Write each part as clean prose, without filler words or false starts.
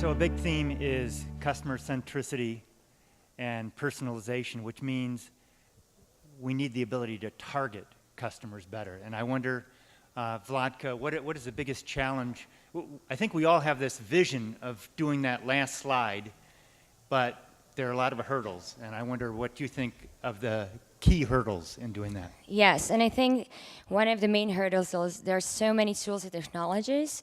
So a big theme is customer centricity and personalization, which means we need the ability to target customers better. And I wonder, Vlatka, what is the biggest challenge? I think we all have this vision of doing that last slide, but there are a lot of hurdles. And I wonder what you think of the key hurdles in doing that. Yes, and I think one of the main hurdles is there are so many tools and technologies,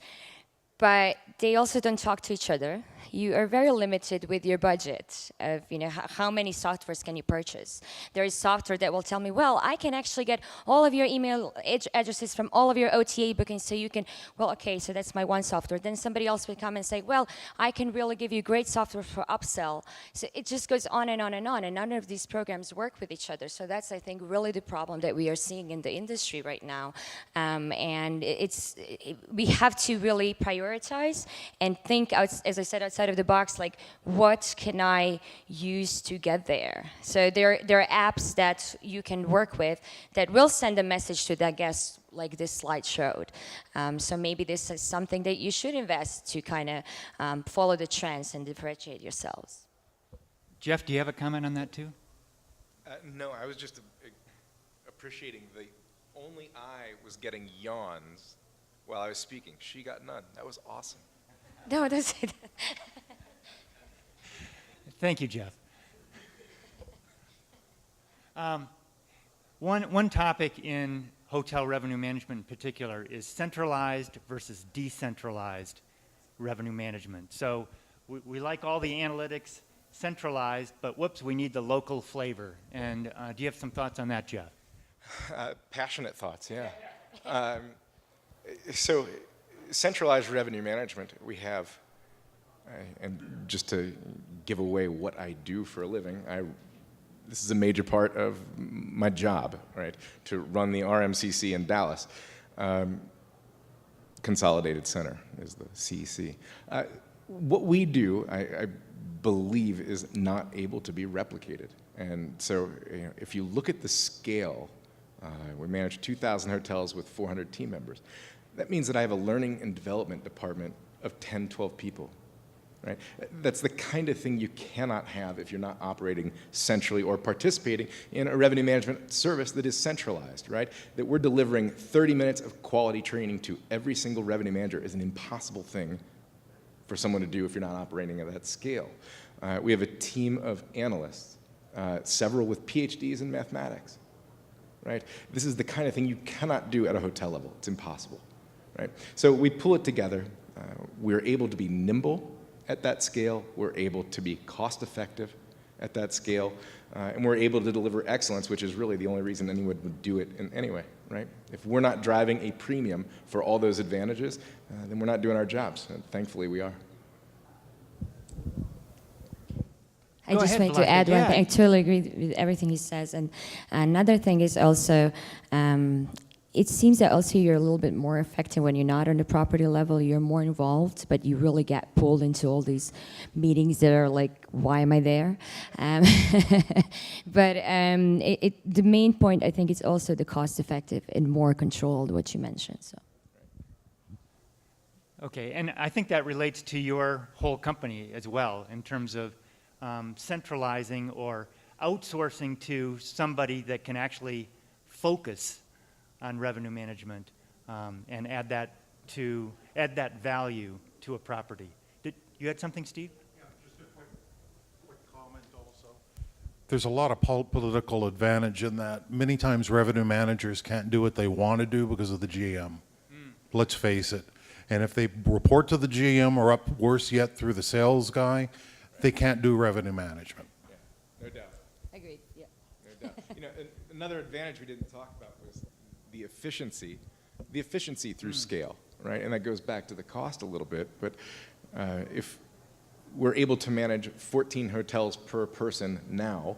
but they also don't talk to each other. You are very limited with your budget of, how many softwares can you purchase. There is software that will tell me, well, I can actually get all of your email addresses from all of your OTA bookings, so you can, well, okay, so that's my one software. Then somebody else will come and say, well, I can really give you great software for upsell. So it just goes on and on and on, and none of these programs work with each other. So that's, I think, really the problem that we are seeing in the industry right now. And we have to really prioritize and think, as I said, outside of the box, like, what can I use to get there? So there are apps that you can work with that will send a message to that guest, like this slide showed. So maybe this is something that you should invest to kind of follow the trends and differentiate yourselves. Jeff, do you have a comment on that too? No, I was just appreciating only I was getting yawns while I was speaking. She got none. That was awesome. No, that's it. Thank you, Jeff. One topic in hotel revenue management in particular is centralized versus decentralized revenue management. So we like all the analytics centralized, but whoops, we need the local flavor. And do you have some thoughts on that, Jeff? Passionate thoughts, yeah. So centralized revenue management, we have, and just to give away what I do for a living, this is a major part of my job, right, to run the RMCC in Dallas. Consolidated Center is the CEC. What we do, I believe, is not able to be replicated. And so if you look at the scale, we manage 2,000 hotels with 400 team members. That means that I have a learning and development department of 10, 12 people. Right? That's the kind of thing you cannot have if you're not operating centrally or participating in a revenue management service that is centralized, right? That we're delivering 30 minutes of quality training to every single revenue manager is an impossible thing for someone to do if you're not operating at that scale. We have a team of analysts, several with PhDs in mathematics, right? This is the kind of thing you cannot do at a hotel level. It's impossible, right? So we pull it together. We're able to be nimble at that scale, we're able to be cost-effective at that scale, and we're able to deliver excellence, which is really the only reason anyone would do it in any way, right? If we're not driving a premium for all those advantages, then we're not doing our jobs, and thankfully we are. I just wanted to add one thing. I totally agree with everything he says. And another thing is also, it seems that also you're a little bit more effective when you're not on the property level. You're more involved, but you really get pulled into all these meetings that are like, why am I there? But the main point, I think, is also the cost-effective and more controlled, what you mentioned. So. Okay, and I think that relates to your whole company as well, in terms of centralizing or outsourcing to somebody that can actually focus on revenue management and add that value to a property. You had something, Steve? Yeah, just a quick comment also. There's a lot of political advantage in that. Many times revenue managers can't do what they want to do because of the GM. Let's face it. And if they report to the GM or up worse yet through the sales guy, they can't do revenue management. Yeah, no doubt. Agreed, yeah. No doubt. Another advantage we didn't talk about was the efficiency through scale, right? And that goes back to the cost a little bit, but if we're able to manage 14 hotels per person now,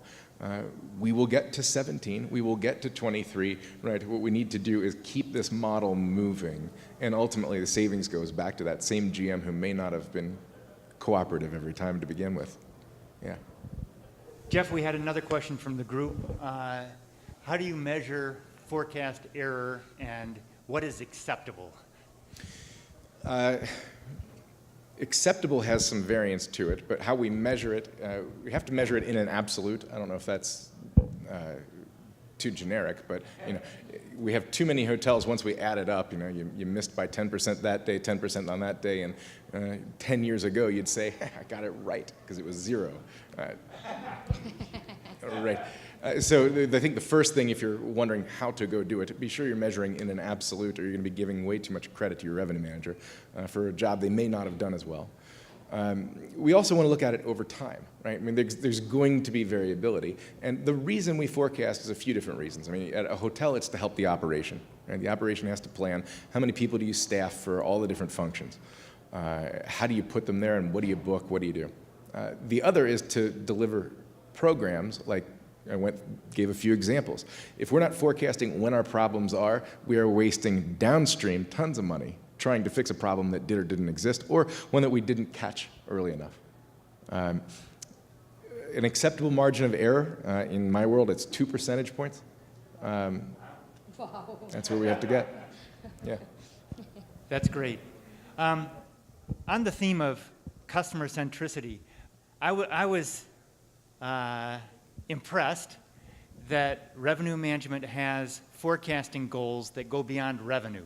we will get to 17, we will get to 23, right? What we need to do is keep this model moving, and ultimately the savings goes back to that same GM who may not have been cooperative every time to begin with. Yeah. Jeff, we had another question from the group. How do you measure forecast error, and what is acceptable? Acceptable has some variance to it, but how we measure it, we have to measure it in an absolute. I don't know if that's too generic, but we have too many hotels. Once we add it up, you missed by 10% that day, 10% on that day, and 10 years ago you'd say, I got it right, because it was 0. Right. So I think the first thing, if you're wondering how to go do it, be sure you're measuring in an absolute, or you're going to be giving way too much credit to your revenue manager for a job they may not have done as well. We also want to look at it over time, right? I mean, there's going to be variability, and the reason we forecast is a few different reasons. I mean, at a hotel, it's to help the operation, right? The operation has to plan how many people do you staff for all the different functions. How do you put them there, and what do you book? What do you do? The other is to deliver programs like gave a few examples. If we're not forecasting when our problems are, we are wasting downstream tons of money trying to fix a problem that did or didn't exist, or one that we didn't catch early enough. An acceptable margin of error, in my world, it's 2 percentage points. Wow. That's where we have to get. Yeah. That's great. On the theme of customer centricity, I was impressed that revenue management has forecasting goals that go beyond revenue.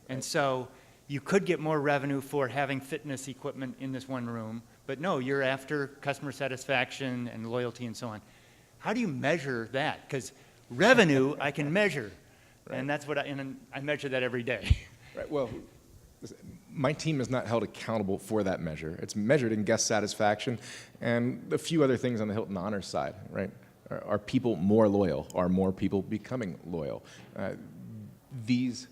And so you could get more revenue for having fitness equipment in this one room, but no, you're after customer satisfaction and loyalty and so on. How do you measure that? Because revenue I can measure, right. And that's what I measure that every day. Right. Well, my team is not held accountable for that measure. It's measured in guest satisfaction and a few other things on the Hilton Honors side, right? Are people more loyal? Are more people becoming loyal? These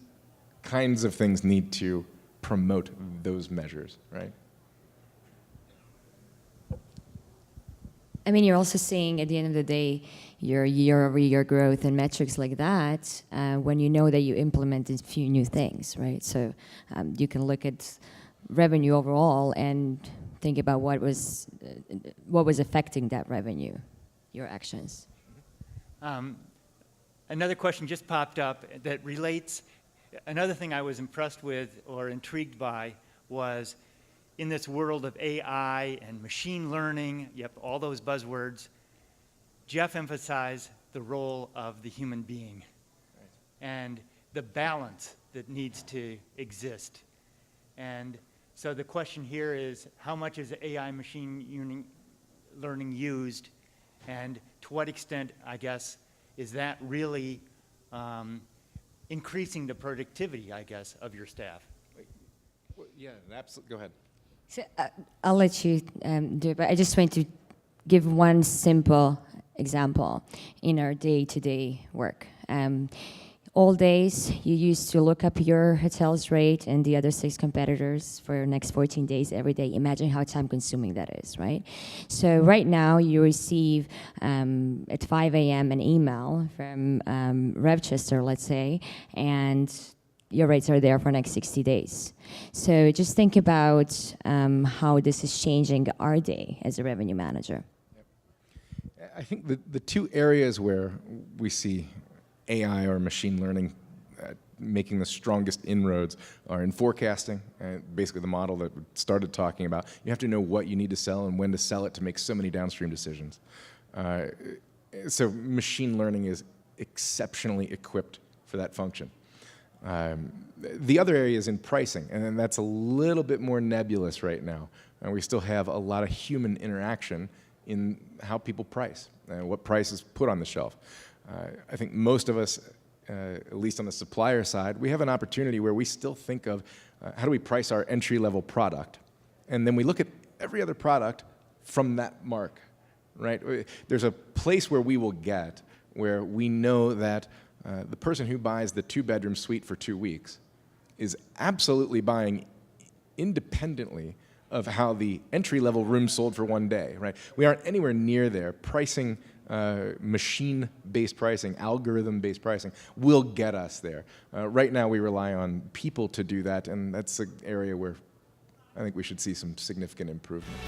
kinds of things need to promote those measures, right? I mean, you're also seeing at the end of the day your year-over-year growth and metrics like that when you know that you implemented a few new things, right? So you can look at revenue overall and think about what was affecting that revenue, your actions. Another question just popped up that relates. Another thing I was impressed with or intrigued by was in this world of AI and machine learning, yep, all those buzzwords, Jeff emphasized the role of the human being and the balance that needs to exist. And so the question here is, how much is AI machine learning used, and to what extent, I guess, is that really increasing the productivity, I guess, of your staff? Yeah, absolutely. Go ahead. So, I'll let you do it, but I just want to give one simple example in our day-to-day work. All days, you used to look up your hotel's rate and the other 6 competitors for the next 14 days every day. Imagine how time-consuming that is, right? So right now, you receive at 5 a.m. an email from Revchester, let's say, and your rates are there for the next 60 days. So just think about how this is changing our day as a revenue manager. I think the two areas where we see AI or machine learning making the strongest inroads are in forecasting, basically the model that we started talking about. You have to know what you need to sell and when to sell it to make so many downstream decisions. So machine learning is exceptionally equipped for that function. The other area is in pricing, and then that's a little bit more nebulous right now. We still have a lot of human interaction in how people price and what price is put on the shelf. I think most of us, at least on the supplier side, we have an opportunity where we still think of how do we price our entry-level product, and then we look at every other product from that mark, right? There's a place where we will get where we know that the person who buys the 2-bedroom suite for 2 weeks is absolutely buying independently of how the entry-level room sold for 1 day, right? We aren't anywhere near there. Pricing, machine-based pricing, algorithm-based pricing will get us there. Right now, we rely on people to do that, and that's an area where I think we should see some significant improvement.